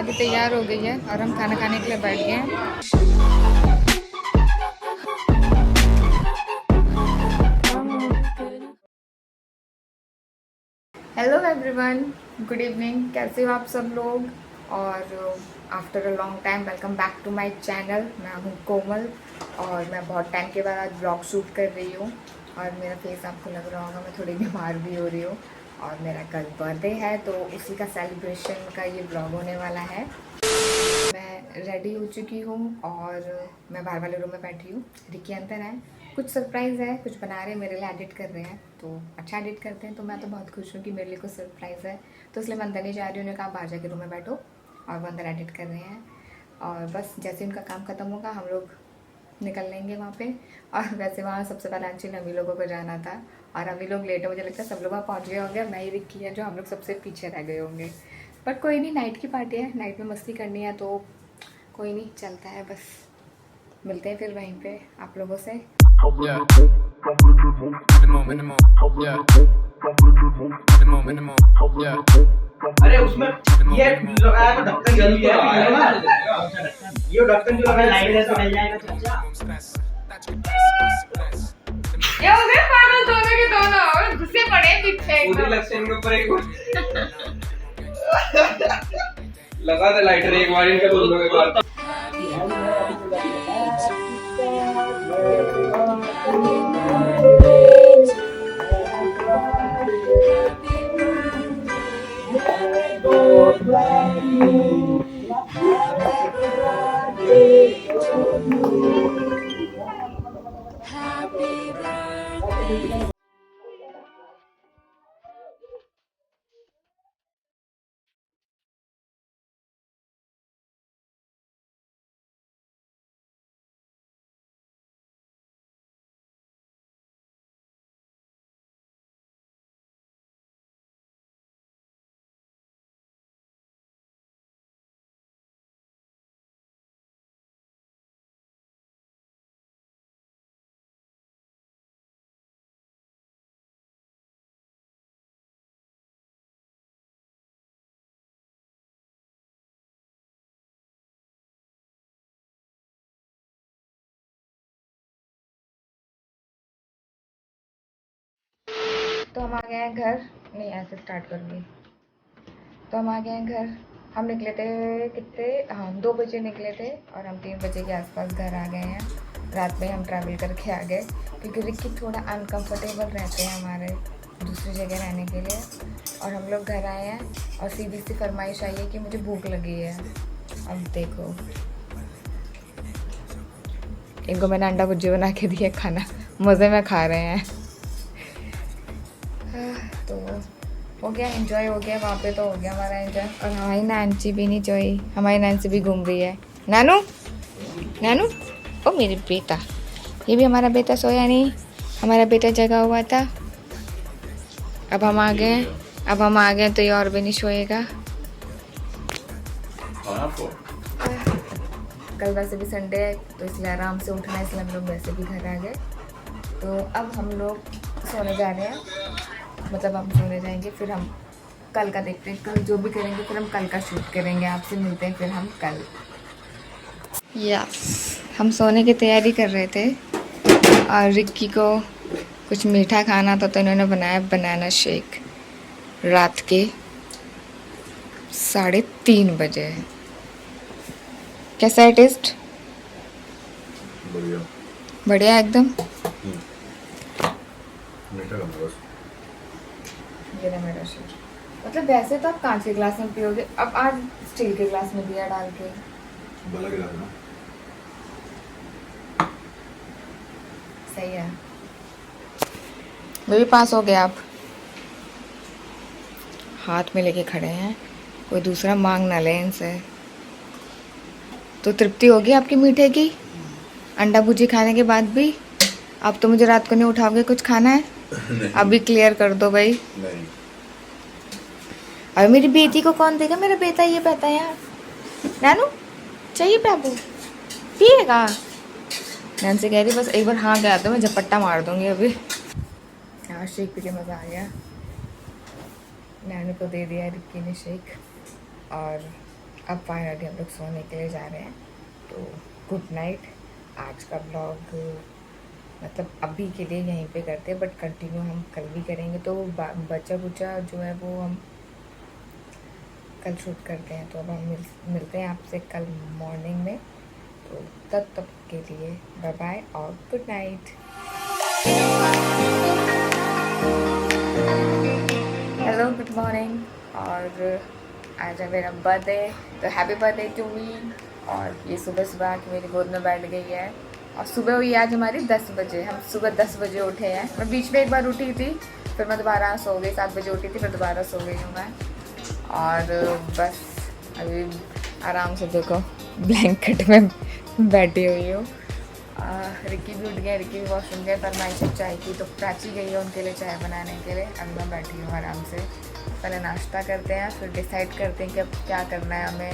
भाभी तैयार हो गई है और हम खाना खाने के लिए बैठ गए हैं। Hello everyone, good evening. कैसे हो आप सब लोग? और after a long time welcome back to my channel. मैं हूँ कोमल और मैं बहुत टाइम के बाद आज ब्लॉग शूट कर रही हूँ। और मेरा फेस आपको लग रहा होगा, मैं थोड़ी बीमार भी हो रही हूँ। और मेरा कल बर्थडे है तो उसी का सेलिब्रेशन का ये ब्लॉग होने वाला है। मैं रेडी हो चुकी हूँ और मैं बाहर वाले रूम में बैठी हूँ। रिकी अंदर है, कुछ सरप्राइज़ है, कुछ बना रहे हैं मेरे लिए, एडिट कर रहे हैं। तो अच्छा एडिट करते हैं तो मैं तो बहुत खुश हूँ कि मेरे लिए कुछ सरप्राइज़ है। तो इसलिए मैं अंदर नहीं जा रही हूँ। उन्होंने कहा बाहर जाके रूम में बैठो, और वो अंदर एडिट कर रहे हैं। और बस जैसे उनका काम ख़त्म होगा हम लोग निकल लेंगे वहाँ पे। और वैसे वहाँ सबसे पहले एक्चुअली अभी लोगों को जाना था और अभी लोग लेट है, मुझे लगता है सब लोग वहाँ पहुँच गए होंगे। मैं ही रिक्की है जो हम लोग सबसे पीछे रह गए होंगे। बट कोई नहीं, नाइट की पार्टी है, नाइट में मस्ती करनी है तो कोई नहीं, चलता है। बस मिलते हैं फिर वहीं पे आप लोगों से। अरे उसमें ये लगाया तो ढक्कन जल गया है ना, ये ढक्कन जो लगाया लाइट है तो जल जाएगा चाचा। ये हो गए पागल दोनों के दोनों, और गुस्से पड़े पीछे पूरी लक्ष्य के ऊपर एक लगा दे लाइटर एक बार इनके दोनों के बाद। तो हम आ गए हैं घर। नहीं, ऐसे स्टार्ट करूँगी। तो हम आ गए हैं घर। हम निकले थे कितने, हाँ 2 बजे निकले थे और हम 3 बजे के आसपास घर आ गए हैं। रात में हम ट्रैवल करके आ गए क्योंकि रिक्की थोड़ा अनकंफर्टेबल रहते हैं हमारे दूसरी जगह रहने के लिए। और हम लोग घर आए हैं और सीधी सी फरमाइश आई है कि मुझे भूख लगी है। अब देखो, इनको मैंने अंडा भुर्जी बना के दिया, खाना मज़े में खा रहे हैं। तो हो गया, एंजॉय हो गया वहाँ पे, तो हो गया हमारा एंजॉय। और हमारी नैन्सी भी नहीं सोई, हमारी नैन्सी भी घूम रही है। नानू, नानू, ओ मेरे बेटा, ये भी हमारा बेटा सोया नहीं, हमारा बेटा जगा हुआ था। अब हम आ गए, अब हम आ गए तो ये और भी नहीं सोएगा। कल वैसे भी संडे है तो इसलिए आराम से उठना है, इसलिए हम लोग वैसे भी घर आ गए। तो अब हम लोग सोने जा रहे हैं, मतलब हम सोने जाएंगे, फिर हम कल का देखते हैं। कल जो भी करेंगे फिर हम कल का शूट करेंगे। आपसे मिलते हैं फिर हम कल। यस, हम सोने की तैयारी कर रहे थे और रिक्की को कुछ मीठा खाना था तो इन्होंने बनाया बनाना शेक। रात के 3:30 बजे। कैसा है टेस्ट? बढ़िया बढ़िया एकदम। मीठा कम है बस। ये ना मेरा शेक, मतलब वैसे तो आप कांच के ग्लास में पियोगे, अब आज स्टील के ग्लास में दिया डाल के। भला गिलास ना। सही है। वो भी पास हो गए आप। हाथ में लेके खड़े हैं, कोई दूसरा मांग ना ले इनसे। तो तृप्ति होगी आपकी मीठे की अंडा भुजी खाने के बाद भी? अब तो मुझे रात को नहीं उठाओगे, कुछ खाना है अभी क्लियर कर दो भाई। नहीं। और मेरी बेटी को कौन देगा? मेरा बेटा ये पता है यार। नानू चाहिए बाबू, पिएगा? नैन्सी कह रही बस एक बार हाँ गया तो मैं झपट्टा मार दूंगी अभी। हाँ, शेक पी के मज़ा आ गया। नैनू को दे दिया रिक्की ने शेक। और अब फाइनली हम लोग सोने के लिए जा रहे हैं, तो गुड नाइट। आज का ब्लॉग मतलब अभी के लिए यहीं पे करते हैं, बट कंटिन्यू हम कल भी करेंगे। तो बचा बुचा जो है वो हम कल शूट करते हैं। तो अब हम मिलते हैं आपसे कल मॉर्निंग में। तो तब के लिए बाय बाय और good night. Hello, good morning. और आज है मेरा बर्थडे, तो हैप्पी बर्थडे टू मी। और ये सुबह सुबह आके मेरी गोद में बैठ गई है। और सुबह हुई आज हमारी 10 बजे। हम सुबह 10 बजे उठे हैं। मैं बीच में एक बार उठी थी, फिर मैं दोबारा सो गई। 7 बजे उठी थी, फिर दोबारा सो गई हूँ मैं। और बस अभी आराम से देखो ब्लैंकेट में बैठी हुई हूँ। रिक्की भी उठ गया, रिक्की भी वॉशरूम गए, फरमाइश चाय की, तो प्राची गई है उनके लिए चाय बनाने के लिए। अब मैं बैठी हूँ आराम से। पहले नाश्ता करते हैं, फिर डिसाइड करते हैं कि अब क्या करना है हमें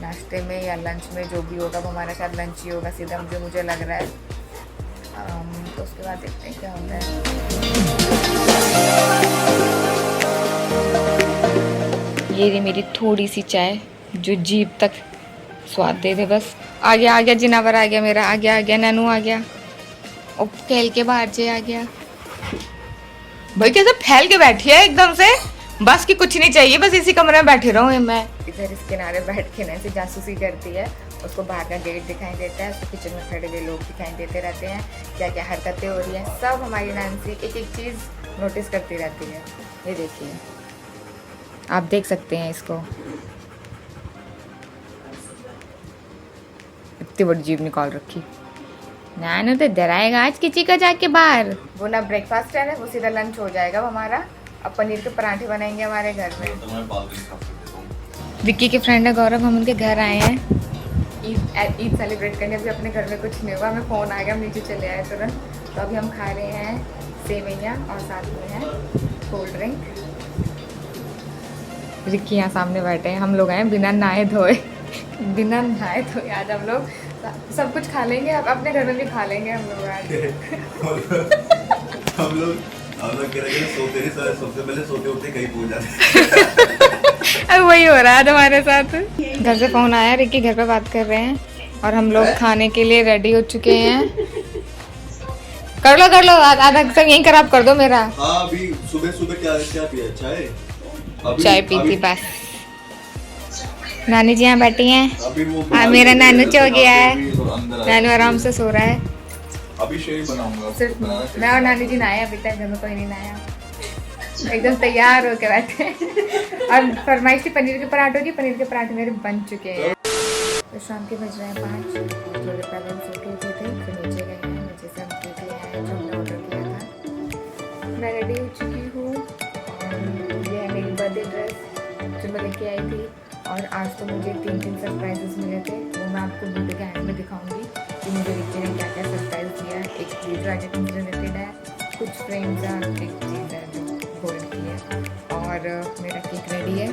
नाश्ते में या लंच में। जो भी होगा वो हमारे साथ लंच ही होगा सीधा, मुझे लग रहा है। तो उसके बाद देखते हैं क्या होता है। ये रही मेरी थोड़ी सी चाय जो जीभ तक स्वाद दे दे बस। आ गया जिनावर आ गया मेरा, आ गया नैनू आ गया। और खेल के बाहर से आ गया। भाई कैसे फैल के बैठी है एकदम से, बस की कुछ नहीं चाहिए, बस इसी कमरे में बैठी रहूँ मैं। इधर इस किनारे बैठ के ना ऐसे जासूसी करती है। उसको बाहर का गेट दिखाई देता है, उसको किचन में खड़े हुए लोग दिखाई देते रहते हैं, क्या क्या हरकतें हो रही हैं। सब हमारी नैन्सी एक एक चीज़ नोटिस करती रहती है। ये देखिए, आप देख सकते हैं इसको। इतनी बड़ी जीभ निकाल रखी। नानू तो डराएगा आज किसी का जाके बाहर। वो ना ब्रेकफास्ट है ना, वो सीधा लंच हो जाएगा हमारा। अब पनीर के पराठे बनाएंगे हमारे घर में। विक्की के फ्रेंड है गौरव, हम उनके घर आए हैं ईद सेलिब्रेट करने। अभी अपने घर में कुछ नहीं हुआ, हमें फ़ोन आ गया, हम नीचे चले आए तुरंत। तो अभी हम खा रहे हैं सेवैयाँ और साथ में है कोल्ड ड्रिंक। रिक्की यहाँ सामने बैठे हैं। हम लोग आए बिना नहाए धोए आज हम लोग सब कुछ खा लेंगे। अब अपने घर में भी खा लेंगे हम लोग आज। हम लोग कह रहे हैं सोते नहीं, सबसे पहले सोते उठते कहीं पहुंच जाते। अब वही हो रहा है हमारे साथ। घर से फोन आया, रिक्की घर पे बात कर रहे हैं और हम लोग खाने के लिए रेडी हो चुके हैं। कर लो आधा सब यहीं खराब कर दो मेरा। हाँ, अभी सुबह क्या पिया? चाय पी थी बस। नानी जी यहाँ बैठी हैं। मेरा नानू सो गया है, नानू आराम से सो रहा है। अभी शेक बनाऊंगा। सिर्फ मैं और नानी जी नहाए, अभी तक घर में कोई नहीं नहाया। एकदम तैयार होके बैठे और फरमाइश थी पनीर के पराठों की। पनीर के पराठे मेरे बन चुके हैं। तो शाम के बज रहे हैं 5 और थोड़े पहले हम सो के उठे थे, फिर नीचे गए हैं। नीचे से हम केक ले आए जो हमने ऑर्डर किया था। मैं रेडी हो चुकी हूँ और ये है मेरी बर्थडे ड्रेस जो मैं लेके आई थी। और आज तो मुझे 3 सरप्राइजेस मिले थे, वो मैं आपको वीडियो के एंड में दिखाऊंगी कि मुझे रिक्की ने क्या क्या सरप्राइज दिया है। एक चीज़ राजन से रिलेटेड है, कुछ फ्रेंड्स हैं, एक चीज़ है जो गोल्ड की है। और मेरा केक रेडी है,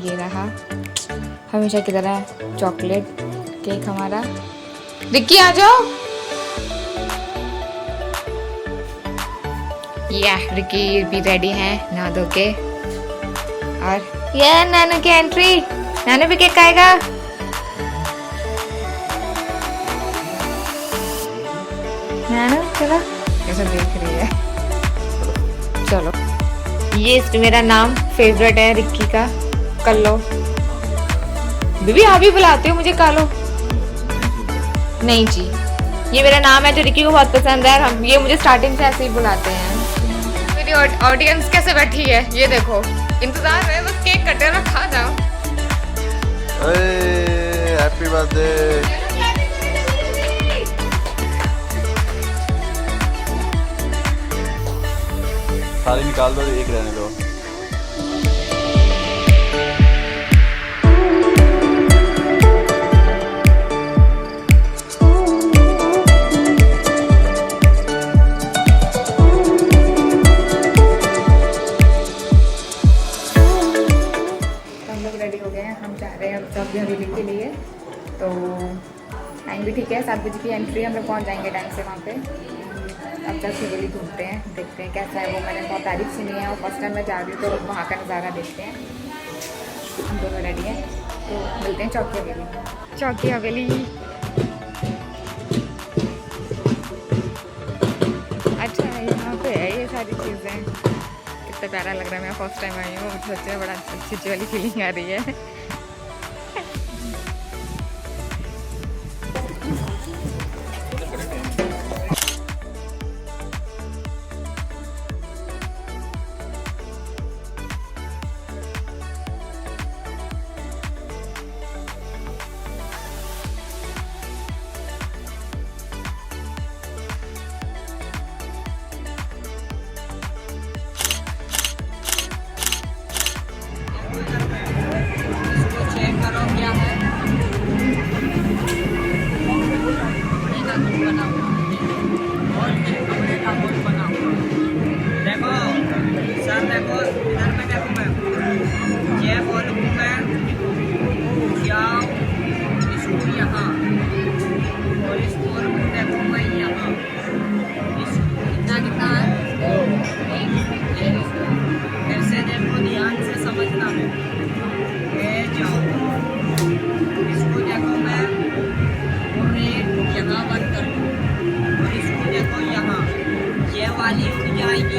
ये रहा हमेशा की तरह चॉकलेट केक हमारा। रिक्की आ जाओ। या रिक्की भी रेडी है नहा धो के। और ये नानू की एंट्री, नानू भी केक खाएगा। नानू चलो, कैसा देख रही है। चलो, ये मेरा नाम फेवरेट है रिक्की का, कल्लो। बीबी आप भी बुलाते हो मुझे कालो? नहीं जी, ये मेरा नाम है जो रिक्की को बहुत पसंद है। हम ये मुझे स्टार्टिंग से ऐसे ही बुलाते हैं। मेरी ऑडियंस कैसे बैठी है ये देखो, इंतजार है बस केक कटे ना खा जाओ। Happy birthday. सारी निकाल दो, एक रहने दो। रेडी हो गए हैं, हम जा रहे हैं अब सब हवेली के लिए। तो टाइम भी ठीक है, 7 बजे की एंट्री, हम लोग पहुँच जाएंगे टाइम से वहाँ पे। अब जब हवेली घूमते हैं, देखते हैं कैसा है वो। मैंने बहुत तारीफ सुनी है और फर्स्ट टाइम मैं जा रही हूँ, तो वहाँ का नज़ारा देखते हैं। हम दोनों रेडी हैं। तो मिलते हैं चौकी हवेली। चौकी हवेली अच्छा है, यहाँ पे है ये सारी चीज़ें। कितना प्यारा लग रहा है। मैं फर्स्ट टाइम आई हूँ, सोचा बड़ा अच्छी वाली फीलिंग आ रही है।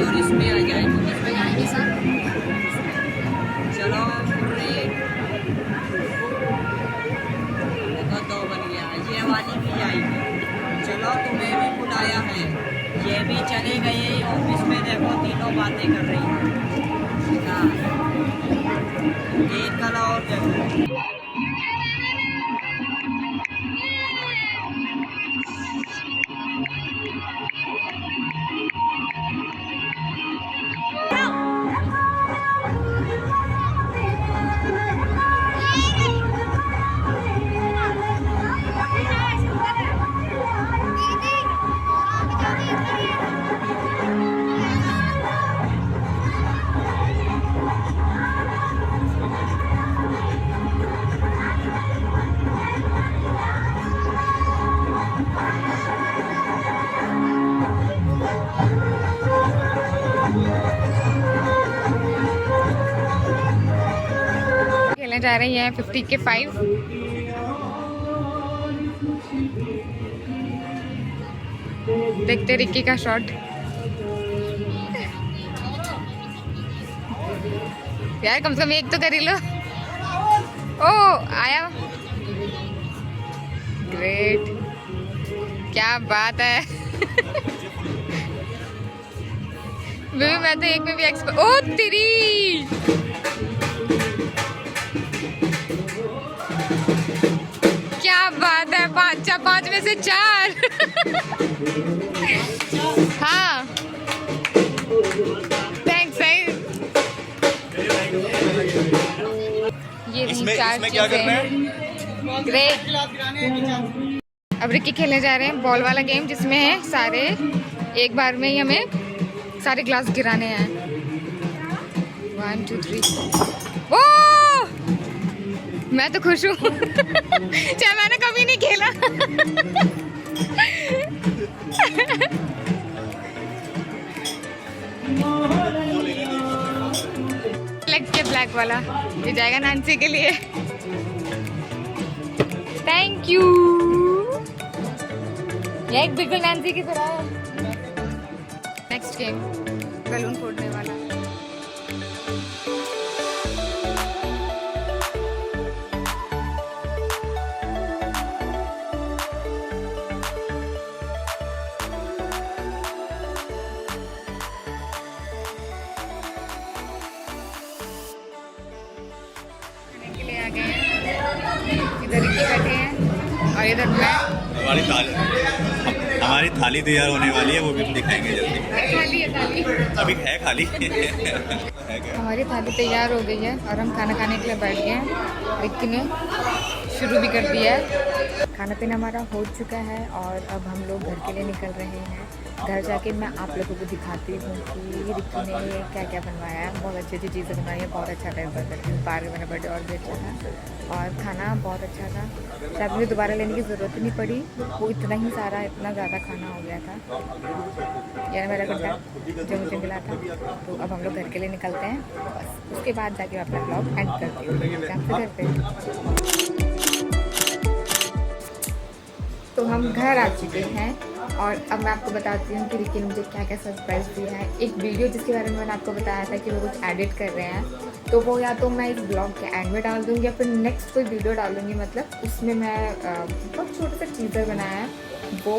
और इसमें आ जाएगी, इसमें आएगी सर। चलो देखो 2 बन गया, ये वाली भी आएगी। चलो तुम्हें भी बुलाया है, ये भी चले गए ऑफिस में। देखो तीनों बातें कर रही हैं। एक कला और देखो खेलने जा रही हैं 50 के 5। देखते रिक्की का शॉट। यार कम से कम एक तो कर ही लो। ओ आया, ग्रेट, क्या बात है। मैं तो एक में भी एक्सपर्ट। ओ तेरी, क्या बात है। 5 में से 4। हाँ थैंक्स। ये इसमें 4 क्या करना है? ग्रेट। अब रिक्की खेलने जा रहे हैं बॉल वाला गेम, जिसमें है सारे एक बार में ही हमें सारे ग्लास गिराने हैं। 1 2 3। ओ मैं तो खुश हूँ। चाहे मैंने कभी नहीं खेला। लग के ब्लैक वाला ये जाएगा नांसी के लिए। Thank you. ये एक बिल्कुल नांसी की तरह है। नेक्स्ट गेम बैलून फोड़ने वाला। के लिए आ गए हैं, इधर ही बैठे हैं और इधर मैं। हमारी थाली तैयार होने वाली है, वो भी दिखाएंगे जल्दी। खाली है थाली, अभी है खाली। हमारी थाली तैयार हो गई है और हम खाना खाने के लिए बैठ गए हैं। रिक्की ने शुरू भी कर दिया है। खाना पीना हमारा हो चुका है और अब हम लोग घर के लिए निकल रहे हैं। घर जाके मैं आप लोगों को दिखाती हूँ कि रिक्की ने क्या क्या बनवाया है। बहुत अच्छी अच्छी चीज़ें बनवाई है, बहुत अच्छा था इस बार मेरा बर्थडे और भी अच्छा था और खाना बहुत अच्छा था। शायद मुझे दोबारा लेने की ज़रूरत ही नहीं पड़ी, वो इतना ही सारा इतना ज़्यादा खाना हो गया था। यह मेरा गड्ढा जो मुझे मिला था। तो अब हम लोग घर के लिए निकलते हैं, बस उसके बाद जाके मैं अपना ब्लॉग एंड करती हूँ। करते हैं तो हम घर आ चुके हैं और अब मैं आपको बताती हूँ कि रिक्की ने मुझे क्या क्या सरप्राइज़ दिया है। एक वीडियो जिसके बारे में मैंने आपको बताया था कि वो कुछ एडिट कर रहे हैं, तो वो या तो मैं इस ब्लॉग के एंड में डाल दूँगी या फिर नेक्स्ट कोई वीडियो डालूँगी। मतलब उसमें मैं बहुत छोटे से टीज़र बनाया है वो।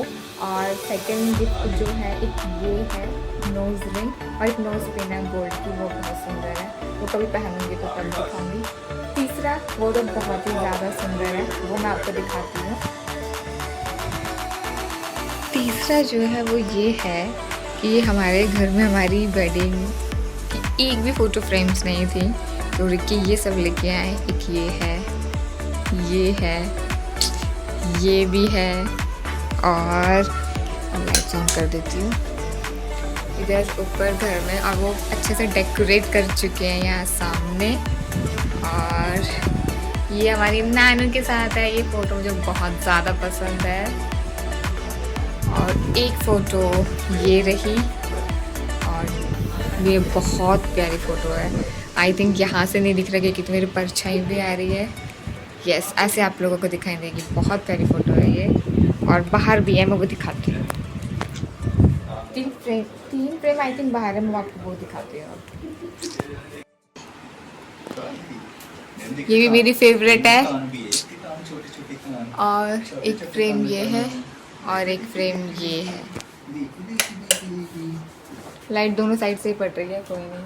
और सेकेंड गिफ्ट जो है एक ये है नोज़ रिंग और एक नोज़ पिन है गोल्ड की, वो बहुत सुंदर है, वो कभी पहनूँगी तो तब दिखाऊँगी। तीसरा वो तो बहुत ही ज़्यादा सुंदर है, वो मैं आपको दिखाती हूँ। तीसरा जो है वो ये है कि हमारे घर में हमारी वेडिंग की एक भी फ़ोटो फ्रेम्स नहीं थी, तो रिक्की ये सब लेके आए। एक ये है, ये भी है और लाइट्स ऑन कर देती हूँ इधर ऊपर घर में। और वो अच्छे से डेकोरेट कर चुके हैं यहाँ सामने। और ये हमारी नानू के साथ है, ये फ़ोटो मुझे बहुत ज़्यादा पसंद है। और एक फ़ोटो ये रही और ये बहुत प्यारी फ़ोटो है। आई थिंक यहाँ से नहीं दिख रहा कि मेरी परछाई भी आ रही है। यस, ऐसे आप लोगों को दिखाई देगी। बहुत प्यारी फ़ोटो है ये और बाहर भी है, मैं वो दिखाती हूँ। तीन फ्रेम आई थिंक बाहर है, मैं आपको वो दिखाती हूँ। ये भी मेरी फेवरेट है और एक फ्रेम ये है और एक फ्रेम ये है। लाइट दोनों साइड से ही पड़ रही है, कोई नहीं।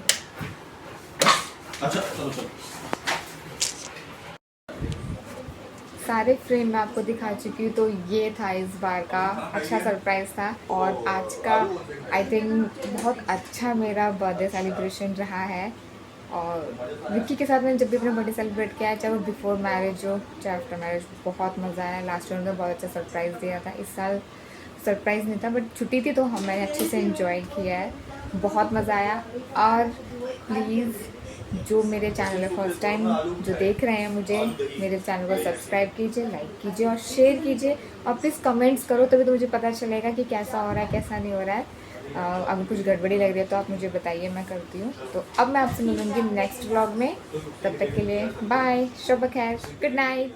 अच्छा चलो चलो। सारे फ्रेम मैं आपको दिखा चुकी हूँ। तो ये था इस बार का अच्छा सरप्राइज़ था। और आज का आई थिंक बहुत अच्छा मेरा बर्थडे सेलिब्रेशन रहा है। और विक्की के साथ मैंने जब भी अपना बर्थडे सेलिब्रेट किया है, चाहे वो बिफोर मैरिज हो चाहे आफ्टर मैरिज, बहुत मज़ा आया। लास्ट ईयर उन्होंने बहुत अच्छा सरप्राइज़ दिया था। इस साल सरप्राइज़ नहीं था बट छुट्टी थी, तो मैंने अच्छे से एंजॉय किया है, बहुत मज़ा आया। और प्लीज़ जो मेरे चैनल है फर्स्ट टाइम जो देख रहे हैं मुझे, मेरे चैनल को सब्सक्राइब कीजिए, लाइक कीजिए और शेयर कीजिए। और प्लीज़ कमेंट्स करो, तभी तो मुझे पता चलेगा कि कैसा हो रहा है कैसा नहीं हो रहा है। अगर कुछ गड़बड़ी लग रही है तो आप मुझे बताइए, मैं करती हूँ। तो अब मैं आपसे मिलूँगी नेक्स्ट व्लॉग में, तब तक के लिए बाय, शब खैर, गुड नाइट।